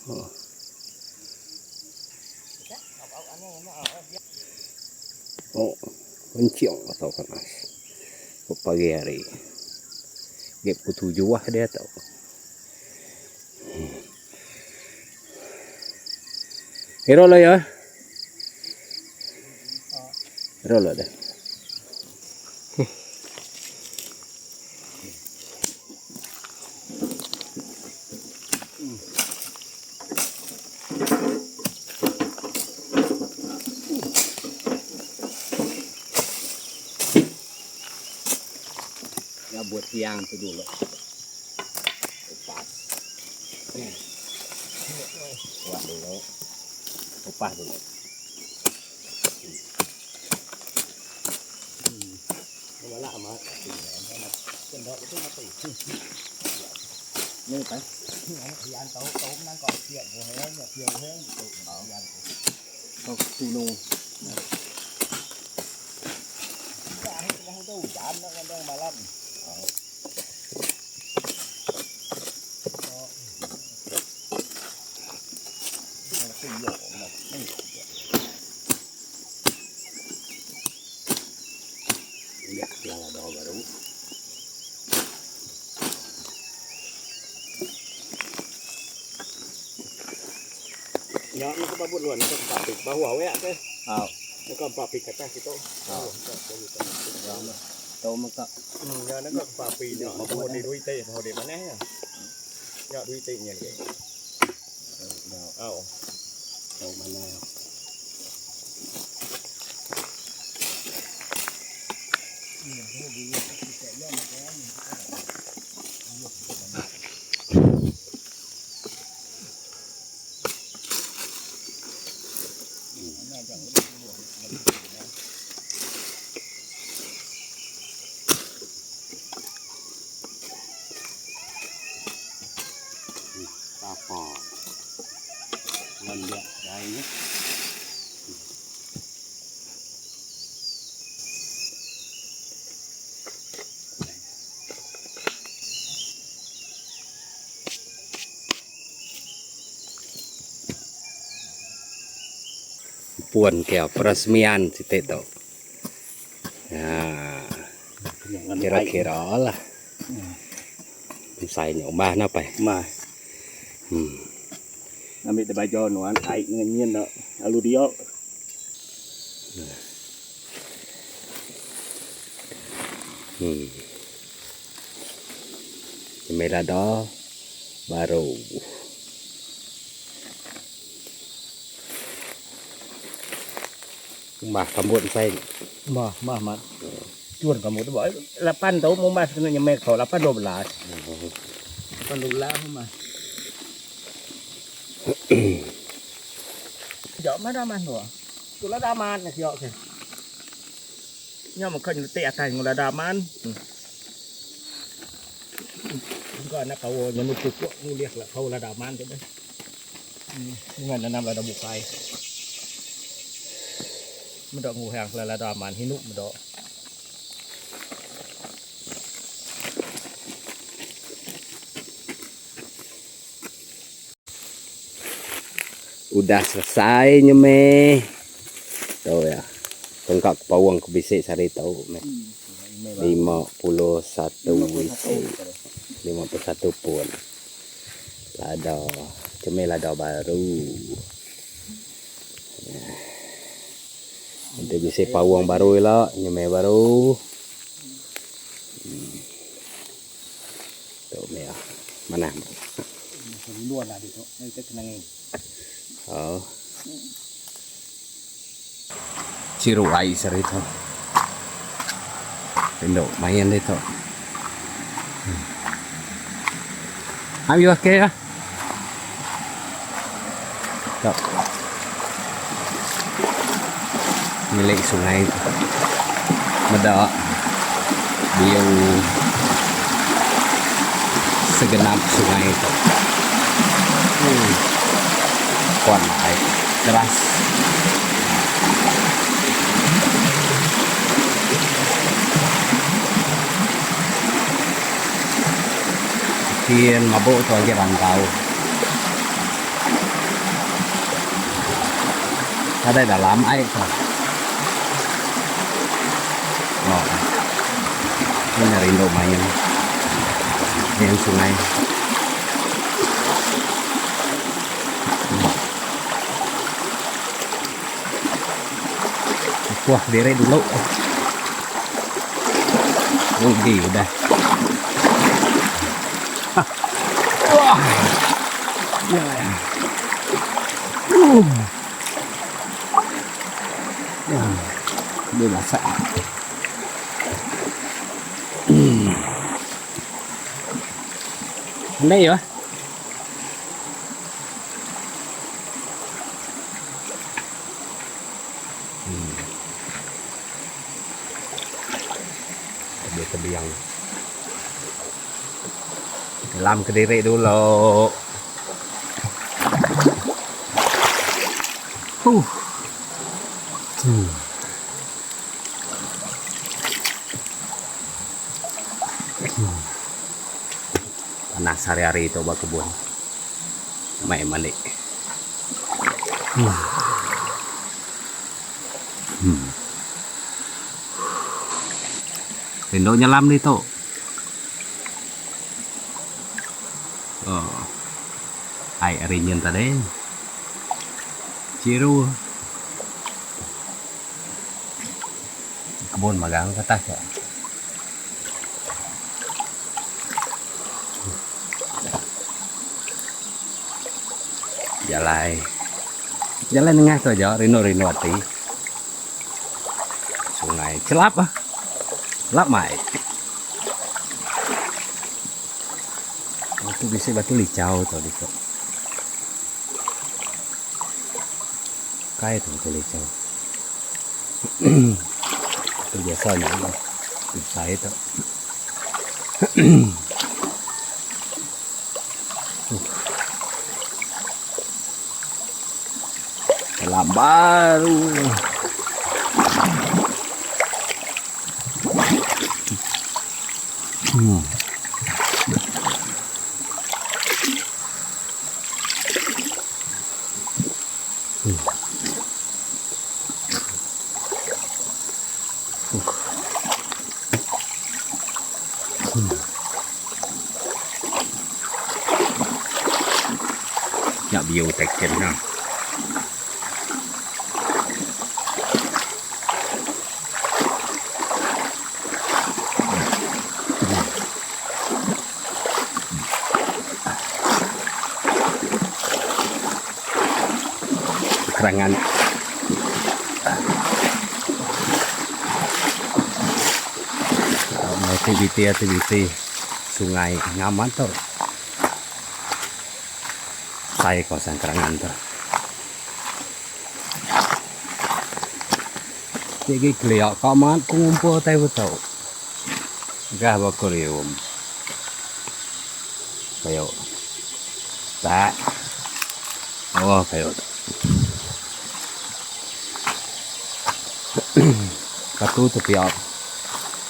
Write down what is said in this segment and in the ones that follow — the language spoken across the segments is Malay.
Oh, kencing atau panas. Pagi hari. Gap ketujuh wah dia tau. Hero lo ya. Hero lo deh. Ya buat siang itu dulu. Kupas. Kuat dulu. Kupas dulu. Wala amat. Cendok itu mati. Ini kan. Yan tấu năng còn chuyện của hết là chiều hết tụ bảo yan. Không tu nô. Đang tu chán nó đang mà lắm. Là đồ baru. Nhớ nó có bút luận nó còn pabrik bahwa ya ke. Nó còn pabrik kata gitu. Tahu maka. Ya nó còn pabrik nhỏ mà mua đi đuôi tê mà để bán nhá. Ya đuôi tê nhỉ cái. Tahu mana. Apa? Landa dai. Puan kayak peresmian si Teto. Nah, kira-kira lah. Xài nhổ ba nó phải mà làm việc để bài cho nó ăn thấy ngân nhiên đó aludio merah đó baru mà kamu say mah chuồn kamu itu boy 8 tahun mau mas kena nyemek kalau 8 12 không mà dọ má đa man nữa tụi nó đa man này dọ kìa nhưng mà khơi tệ thành là đa man còn nó cầu nhận một cục nu liệt là khâu là đa man thế đấy nhưng mà năm là đa buộc tay mình đọ ngủ hàng là đa man hi nụ mình đọ udah selesai nyeme tuh ya tengkak pawang kubisik sari tahu 51 WC 51 pun lada cemil lada baru nanti bisa pawang baru lah nyeme baru tuh ya mana luar lah itu nanti kenangin. Chiru ai sari thôi cái độ máy ăn đây thôi am you okay Được. Milik sungai Medok Biu segenap sungai itu kuat baik deras Kian mabuk tu aja rantau Ada dalam air tuh. Oh, ini Rindo main yang sungai. Wah, dere dulu. Rugi udah. Wah. Ya. Ya. Dia masak. Ini ya. Dia kebiang. Làm cái diri dulu. Panas hari-hari itu bak kebun. Main malik. Rindo nyelam dito. Oh. Ay arinyan tadi. Ciru. Kebun magang kata ya. Jalan tengah tuh aja Rino hati. Sungai celap ah. Celap mai. Itu bisa batu licau tuh dito. Kayak tuh batu licau. Itu biasanya susah itu. Selam baru. Ya bio tekken ha. Kerangan aktiviti sungai nyaman tuh. Saya kawasan kerangan tuh. Jadi geliak kaman kumpul tahu tahu. Gak bakurium. Kayak tak. Oh kayak. Batu tepi op.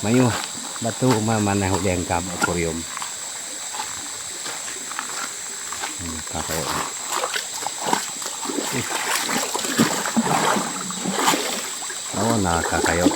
Mayu batu mana hujan kam akuarium. Kakak. Oh nah kakak.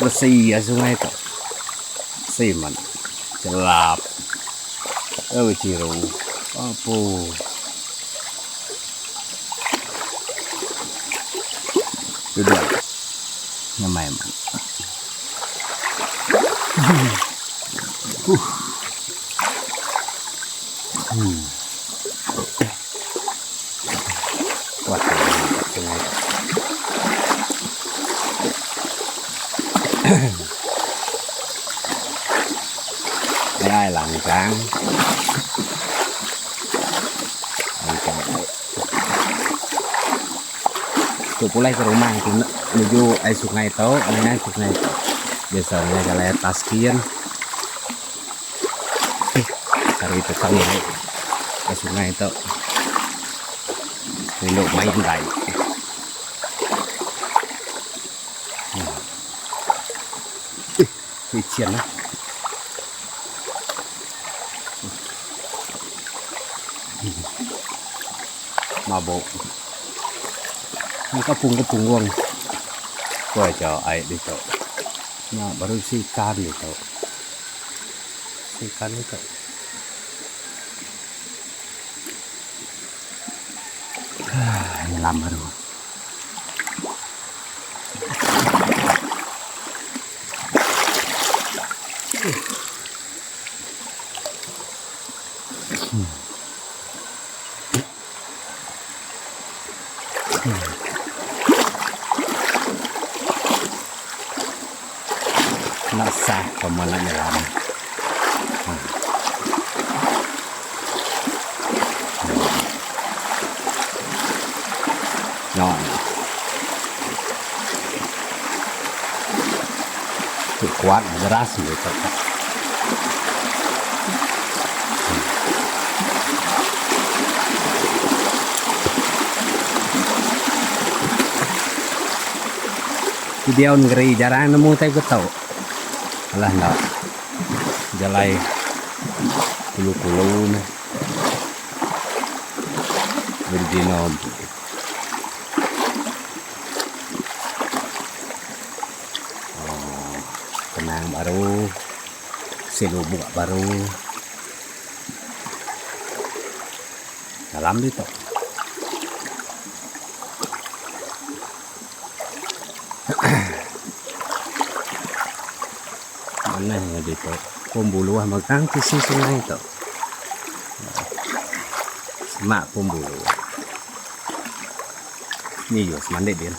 Bersih ya sungai itu. Siman. Celap. Ciru. Apa? Sudah. Nyamai man. Kuat sungai. Đây làng tráng. Tôi mulai ke rumah itu menuju sungai itu, sungai biasanya kalau taskian cari itu ini ke sungai itu untuk main baik Licin lah. Mabuk. Ini kepung-kepung uang. Kau aja air itu. Nah, baru si ikan itu. Si ikan itu. Nyelam baru. Nasa kemana nyelam. Nhọn tự quát deras gitu. Video ngeri jarang nemu teh gue tau. Alah enggak jalai puluh-puluh nih berdino kenang baru silubuk baru dalam itu mana yang gitu pembulu magang sisi sungai itu semak pembulu ini yos mandi dia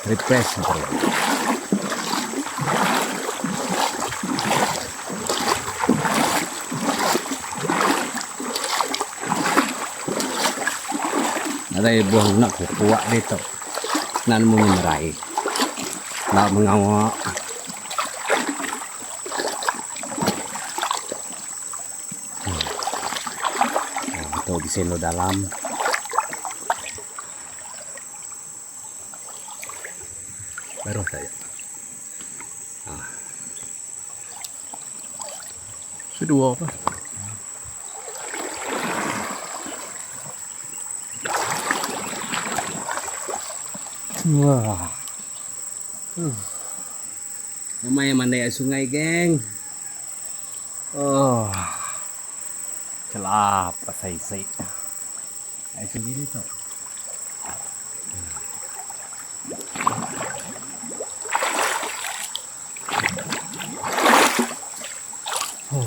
refresh bro. Ada buah nak kuat dito nan mo merai na mengawa ito bisa lo dalam baru saja sudah apa wah namanya mandai sungai geng oh celap say air sendiri tuh oh